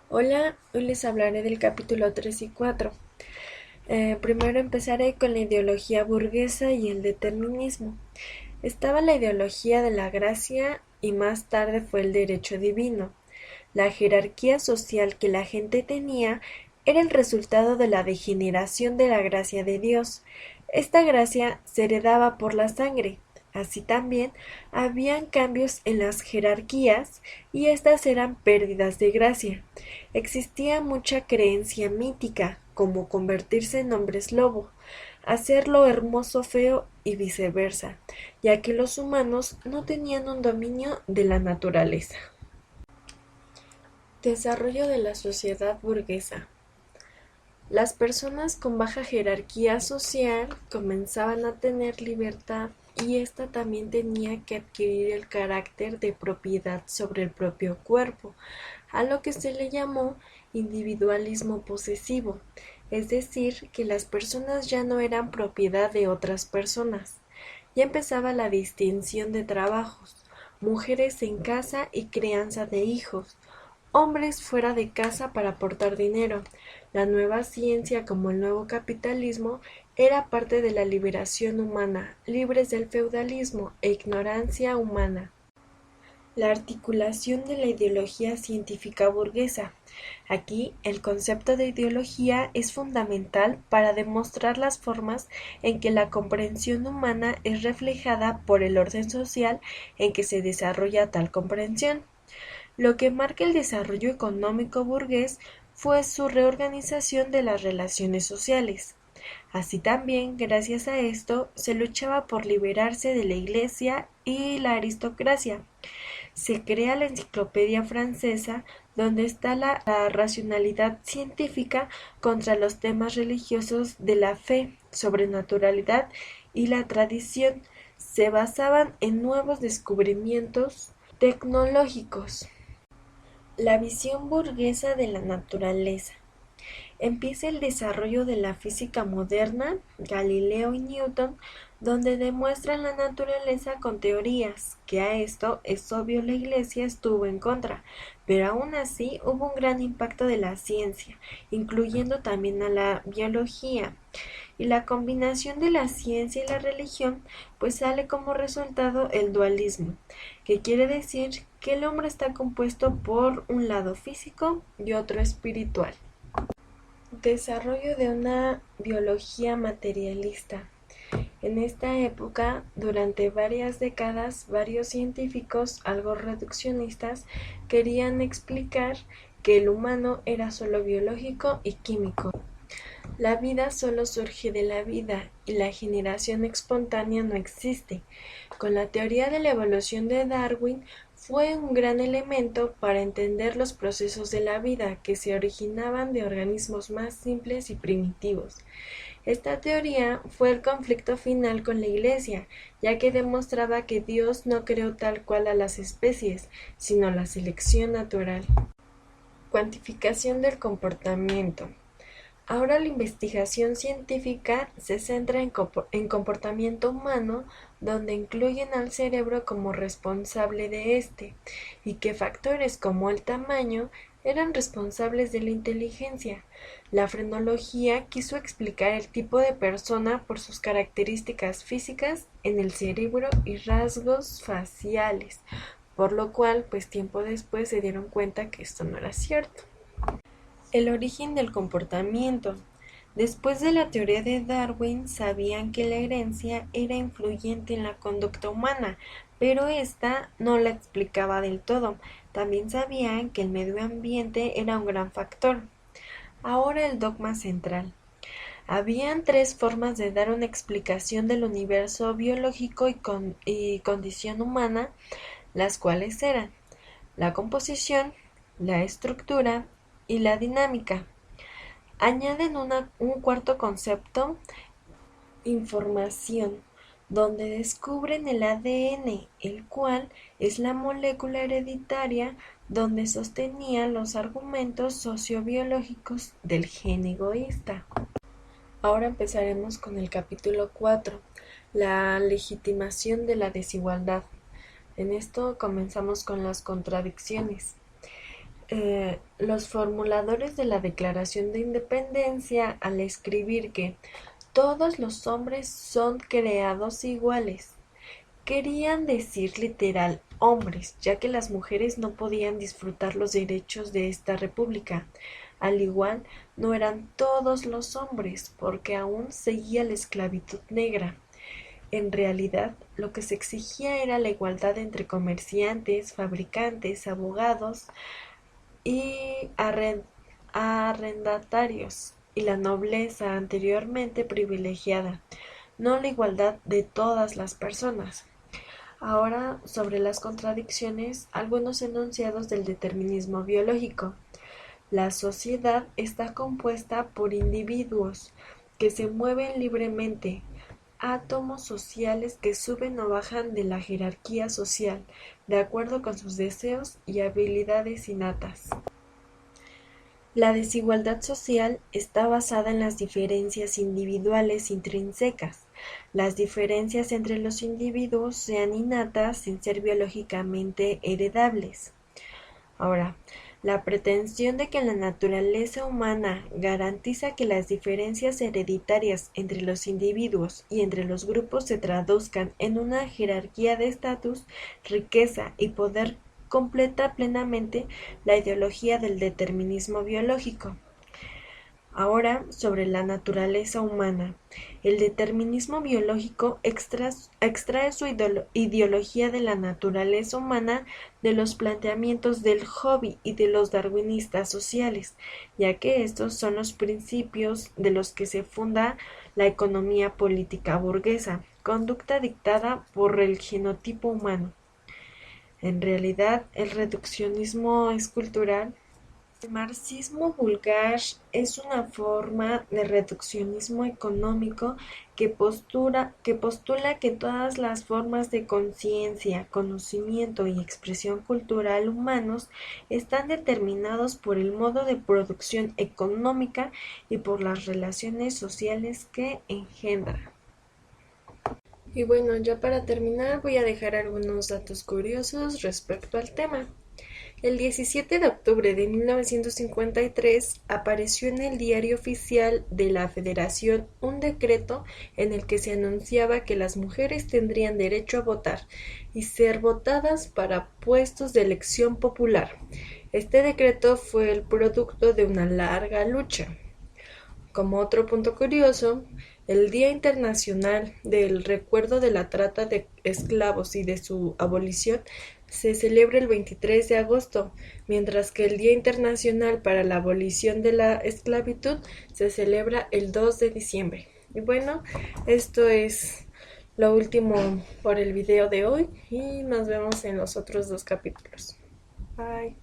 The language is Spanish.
Hola, hoy les hablaré del capítulo 3 y 4. Primero empezaré con la ideología burguesa y el determinismo. Estaba la ideología de la gracia y más tarde fue el derecho divino. La jerarquía social que la gente tenía era el resultado de la degeneración de la gracia de Dios. Esta gracia se heredaba por la sangre. Así también habían cambios en las jerarquías y estas eran pérdidas de gracia. Existía mucha creencia mítica, como convertirse en hombres lobo, hacer lo hermoso feo y viceversa, ya que los humanos no tenían un dominio de la naturaleza. Desarrollo de la sociedad burguesa. Las personas con baja jerarquía social comenzaban a tener libertad y ésta también tenía que adquirir el carácter de propiedad sobre el propio cuerpo, a lo que se le llamó individualismo posesivo, es decir, que las personas ya no eran propiedad de otras personas. Ya empezaba la distinción de trabajos, mujeres en casa y crianza de hijos, hombres fuera de casa para aportar dinero. La nueva ciencia, como el nuevo capitalismo, era parte de la liberación humana, libres del feudalismo e ignorancia humana. La articulación de la ideología científica burguesa. Aquí, el concepto de ideología es fundamental para demostrar las formas en que la comprensión humana es reflejada por el orden social en que se desarrolla tal comprensión. Lo que marca el desarrollo económico burgués fue su reorganización de las relaciones sociales. Así también, gracias a esto, se luchaba por liberarse de la Iglesia y la aristocracia. Se crea la Enciclopedia Francesa, donde está la racionalidad científica contra los temas religiosos de la fe, sobrenaturalidad y la tradición. Se basaban en nuevos descubrimientos tecnológicos. La visión burguesa de la naturaleza. Empieza el desarrollo de la física moderna, Galileo y Newton, donde demuestran la naturaleza con teorías, que a esto es obvio la Iglesia estuvo en contra, pero aún así hubo un gran impacto de la ciencia, incluyendo también a la biología. Y la combinación de la ciencia y la religión, pues sale como resultado el dualismo, que quiere decir que el hombre está compuesto por un lado físico y otro espiritual. Desarrollo de una biología materialista. En esta época, durante varias décadas, varios científicos, algo reduccionistas, querían explicar que el humano era solo biológico y químico. La vida solo surge de la vida y la generación espontánea no existe. Con la teoría de la evolución de Darwin fue un gran elemento para entender los procesos de la vida que se originaban de organismos más simples y primitivos. Esta teoría fue el conflicto final con la Iglesia, ya que demostraba que Dios no creó tal cual a las especies, sino la selección natural. Cuantificación del comportamiento. Ahora la investigación científica se centra en comportamiento humano, donde incluyen al cerebro como responsable de este, y que factores como el tamaño eran responsables de la inteligencia. La frenología quiso explicar el tipo de persona por sus características físicas en el cerebro y rasgos faciales, por lo cual, pues tiempo después se dieron cuenta que esto no era cierto. El origen del comportamiento. Después de la teoría de Darwin, sabían que la herencia era influyente en la conducta humana, pero esta no la explicaba del todo. También sabían que el medio ambiente era un gran factor. Ahora el dogma central. Habían tres formas de dar una explicación del universo biológico y condición humana, las cuales eran la composición, la estructura y la dinámica. Añaden un cuarto concepto, información, donde descubren el ADN, el cual es la molécula hereditaria donde sostenía los argumentos sociobiológicos del gen egoísta. Ahora empezaremos con el capítulo 4, la legitimación de la desigualdad. En esto comenzamos con las contradicciones. Los formuladores de la Declaración de Independencia, al escribir que todos los hombres son creados iguales, querían decir literal hombres, ya que las mujeres no podían disfrutar los derechos de esta república. Al igual, no eran todos los hombres, porque aún seguía la esclavitud negra. En realidad, lo que se exigía era la igualdad entre comerciantes, fabricantes, abogados y arrendatarios, y la nobleza anteriormente privilegiada, no la igualdad de todas las personas. Ahora, sobre las contradicciones, algunos enunciados del determinismo biológico. La sociedad está compuesta por individuos que se mueven libremente, átomos sociales que suben o bajan de la jerarquía social, de acuerdo con sus deseos y habilidades innatas. La desigualdad social está basada en las diferencias individuales intrínsecas. Las diferencias entre los individuos sean innatas sin ser biológicamente heredables. Ahora, la pretensión de que la naturaleza humana garantiza que las diferencias hereditarias entre los individuos y entre los grupos se traduzcan en una jerarquía de estatus, riqueza y poder completa plenamente la ideología del determinismo biológico. Ahora, sobre la naturaleza humana. El determinismo biológico extrae su ideología de la naturaleza humana de los planteamientos del Hobby y de los darwinistas sociales, ya que estos son los principios de los que se funda la economía política burguesa, conducta dictada por el genotipo humano. En realidad, el reduccionismo es cultural. El marxismo vulgar es una forma de reduccionismo económico que postula que todas las formas de conciencia, conocimiento y expresión cultural humanos están determinados por el modo de producción económica y por las relaciones sociales que engendra. Y bueno, ya para terminar voy a dejar algunos datos curiosos respecto al tema. El 17 de octubre de 1953 apareció en el Diario Oficial de la Federación un decreto en el que se anunciaba que las mujeres tendrían derecho a votar y ser votadas para puestos de elección popular. Este decreto fue el producto de una larga lucha. Como otro punto curioso, el Día Internacional del Recuerdo de la Trata de Esclavos y de su abolición se celebra el 23 de agosto, mientras que el Día Internacional para la Abolición de la Esclavitud se celebra el 2 de diciembre. Y bueno, esto es lo último por el video de hoy y nos vemos en los otros 2 capítulos. Bye.